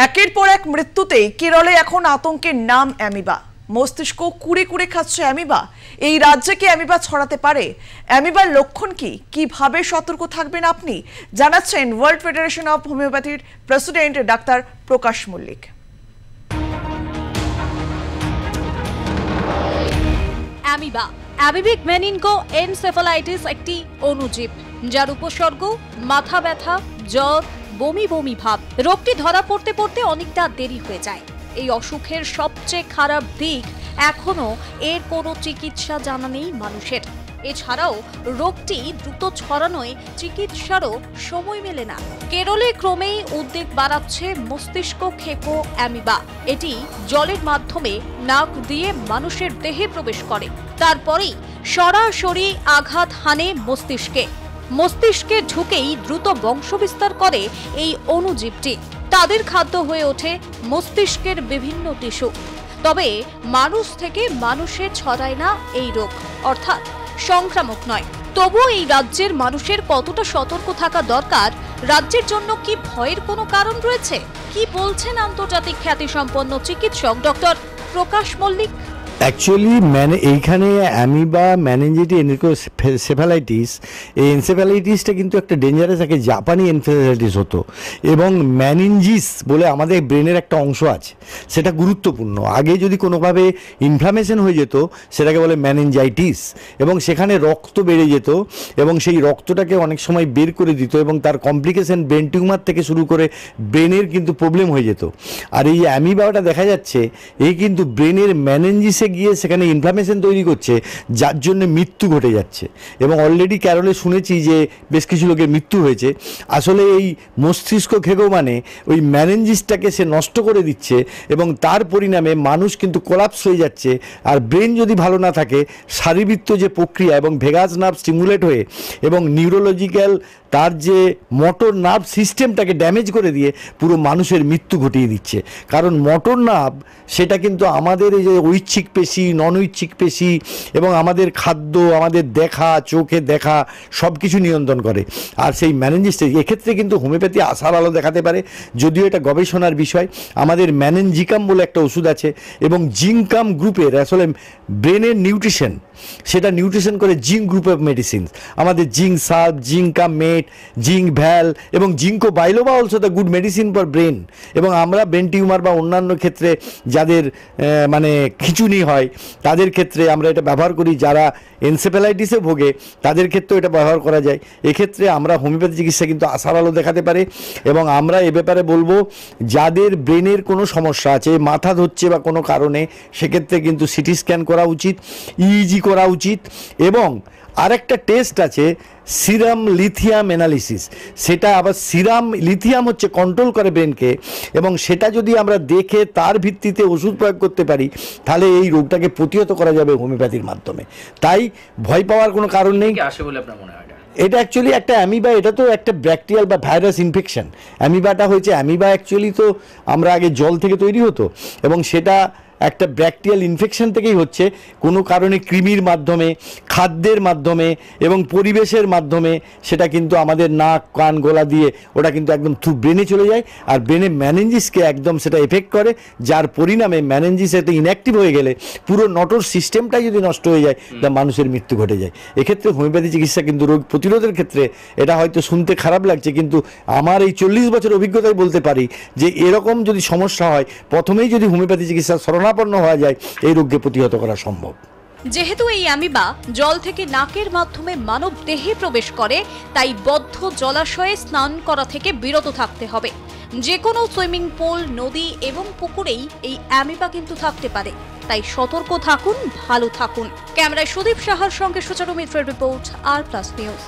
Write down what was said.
একের পর এক মৃত্যুতেই কেরলে এখন আতঙ্কের নাম অ্যামিবা। মস্তিষ্ক কুড়ে কুড়ে খাচ্ছে অ্যামিবা। এই রাজ্যে কি অ্যামিবা ছড়াতে পারে? অ্যামিবার লক্ষণ কি? কিভাবে সতর্ক থাকবেন আপনি, জানাচ্ছেন ওয়ার্ল্ড ফেডারেশন অফ হোমিওপ্যাথির president doctor Prakash Mallik. Amoeba amoebic meningoencephalitis একটি অণুজীব যার উপসর্গ মাথা ব্যথা, জ্বর, বমি বমি ভাব। রোগটি ধরা পড়তে পড়তে অনেকটা দেরি হয়ে যায়। এই অসুখের সবচেয়ে খারাপ দিক, এখনো এর কোনো চিকিৎসা জানা নেই মানুষের। এছাড়াও রোগটি দ্রুত ছড়ানোয় চিকিৎসারও সময় মেলে না। কেরলে ক্রমেই উদ্বেগ বাড়াচ্ছে মস্তিষ্ক খেকো অ্যামিবা। এটি জলের মাধ্যমে নাক দিয়ে মানুষের দেহে প্রবেশ করে, তারপরেই সরাসরি আঘাত হানে মস্তিষ্কে। মস্তিষ্কে ঢুকেই দ্রুত বংশবিস্তার করে এই অণুজীবটি। তাদের খাদ্য হয়ে ওঠে মস্তিষ্কের বিভিন্ন টিস্যু। তবে মানুষ থেকে মানুষে ছড়ায় না এই রোগ, অর্থাৎ সংক্রামক নয়। তবুও এই রাজ্যের মানুষের কতটা সতর্ক থাকা দরকার? রাজ্যের জন্য কি ভয়ের কোনো কারণ রয়েছে? কি বলছেন আন্তর্জাতিক খ্যাতিসম্পন্ন চিকিৎসক ডক্টর প্রকাশ মল্লিক? অ্যাকচুয়ালি এইখানে অ্যামিবা মেনিনজাইটিস এনসেফালাইটিস, এই এনসেফালাইটিসটা কিন্তু একটা ডেঞ্জারাস, একটা জাপানি এনসেফালাইটিস হতো। এবং ম্যানিনজিস বলে আমাদের ব্রেনের একটা অংশ আছে, সেটা গুরুত্বপূর্ণ। আগে যদি কোনোভাবে ইনফ্লামেশন হয়ে যেত সেটাকে বলে মেনিনজাইটিস, এবং সেখানে রক্ত বেড়ে যেত এবং সেই রক্তটাকে অনেক সময় বের করে দিত এবং তার কমপ্লিকেশন ব্রেন টিউমার থেকে শুরু করে ব্রেনের কিন্তু প্রবলেম হয়ে যেত। আর এই অ্যামিবাটা দেখা যাচ্ছে এই কিন্তু ব্রেনের মেনিনজিসে গিয়ে সেখানে ইনফ্লামেশন তৈরি করছে, যার জন্য মৃত্যু ঘটে যাচ্ছে। এবং অলরেডি কেরলে শুনেছি যে বেশ কিছু লোকের মৃত্যু হয়েছে। আসলে এই মস্তিষ্ক খেকো মানে ওই মেনিনজিসটাকে সে নষ্ট করে দিচ্ছে এবং তার পরিণামে মানুষ কিন্তু কোলাপস হয়ে যাচ্ছে। আর ব্রেন যদি ভালো না থাকে, শারীরবৃত্ত যে প্রক্রিয়া এবং ভেগাস নার্ভ স্টিমুলেট হয়ে এবং নিউরোলজিক্যাল তার যে মোটর নার্ভ সিস্টেমটাকে ড্যামেজ করে দিয়ে পুরো মানুষের মৃত্যু ঘটিয়ে দিচ্ছে। কারণ মোটর নার্ভ সেটা কিন্তু আমাদের এই যে ঐচ্ছিক পেশি, নন ঐচ্ছিক পেশি এবং আমাদের খাদ্য, আমাদের দেখা, চোখে দেখা সব কিছু নিয়ন্ত্রণ করে। আর সেই মেনিনজিসটা এক্ষেত্রে কিন্তু হোমিওপ্যাথি আশার আলো দেখাতে পারে, যদিও এটা গবেষণার বিষয়। আমাদের ম্যানেনজিকাম বলে একটা ওষুধ আছে এবং জিঙ্কাম গ্রুপের, আসলে ব্রেনের নিউট্রিশন, সেটা নিউট্রিশন করে জিঙ্ক গ্রুপ অফ মেডিসিন। আমাদের জিঙ্ক সাল্ভ, জিঙ্কা মেট, জিঙ্ক ভ্যাল এবং ginkgo biloba also the good medicine for brain. এবং আমরা ব্রেন টিউমার বা অন্যান্য ক্ষেত্রে যাদের মানে খিঁচুনি হয় তাদের ক্ষেত্রে আমরা এটা ব্যবহার করি। যারা এনসেফালাইটিসে ভোগে তাদের ক্ষেত্রেও এটা ব্যবহার করা যায়। এক্ষেত্রে আমরা হোমিওপ্যাথি চিকিৎসা কিন্তু আশার আলো দেখাতে পারে। এবং আমরা এ ব্যাপারে বলবো, যাদের ব্রেনের কোনো সমস্যা আছে, মাথা ধরছে বা কোনো কারণে, সেক্ষেত্রে কিন্তু সিটি স্ক্যান করা উচিত, ইইজি করা উচিত। এবং আরেকটা টেস্ট আছে সিরাম লিথিয়াম অ্যানালিসিস। সেটা আবার সিরাম লিথিয়াম হচ্ছে কন্ট্রোল করে ব্রেনকে, এবং সেটা যদি আমরা দেখে তার ভিত্তিতে ওষুধ প্রয়োগ করতে পারি তাহলে এই রোগটাকে প্রতিহত করা যাবে হোমিওপ্যাথির মাধ্যমে। তাই ভয় পাওয়ার কোনো কারণ নেই। আসে বলে আপনার মনে হয়? এটা অ্যাকচুয়ালি একটা অ্যামিবা, এটা তো একটা ব্যাকটেরিয়াল বা ভাইরাস ইনফেকশন। অ্যামিবাটা হয়েছে, অ্যামিবা অ্যাকচুয়ালি তো আমরা আগে জল থেকে তৈরি হতো এবং সেটা একটা ব্যাকটেরিয়াল ইনফেকশন থেকেই হচ্ছে। কোনো কারণে কৃমির মাধ্যমে, খাদ্যের মাধ্যমে এবং পরিবেশের মাধ্যমে সেটা কিন্তু আমাদের নাক, কান, গলা দিয়ে ওটা কিন্তু একদম থ্রু ব্রেনে চলে যায়। আর ব্রেনে ম্যানেনজিসকে একদম সেটা এফেক্ট করে, যার পরিণামে ম্যানেনজিস এতে ইনঅ্যাক্টিভ হয়ে গেলে পুরো নটর সিস্টেমটাই যদি নষ্ট হয়ে যায় তা মানুষের মৃত্যু ঘটে যায়। এক্ষেত্রে হোমিওপ্যাথি চিকিৎসা কিন্তু রোগ প্রতিরোধের ক্ষেত্রে, এটা হয়তো শুনতে খারাপ লাগছে কিন্তু আমার এই 40 বছর অভিজ্ঞতায় বলতে পারি যে এরকম যদি সমস্যা হয়, প্রথমেই যদি হোমিওপ্যাথি চিকিৎসা শরণাপন্ন হওয়া যায়, এই রোগকে প্রতিহত করা সম্ভব। যেহেতু এই অ্যামিবা জল থেকে নাকের মাধ্যমে মানব দেহে প্রবেশ করে, তাই বদ্ধ জলাশয়ে স্নান করা থেকে বিরত থাকতে হবে। যে কোনো সুইমিং পুল, নদী এবং পুকুরেই এই অ্যামিবা কিন্তু থাকতে পারে। তাই সতর্ক থাকুন, ভালো থাকুন। ক্যামেরায় সুদীপ সাহার সঙ্গে সুচারু মিত্রের রিপোর্ট, আর প্লাস নিউজ।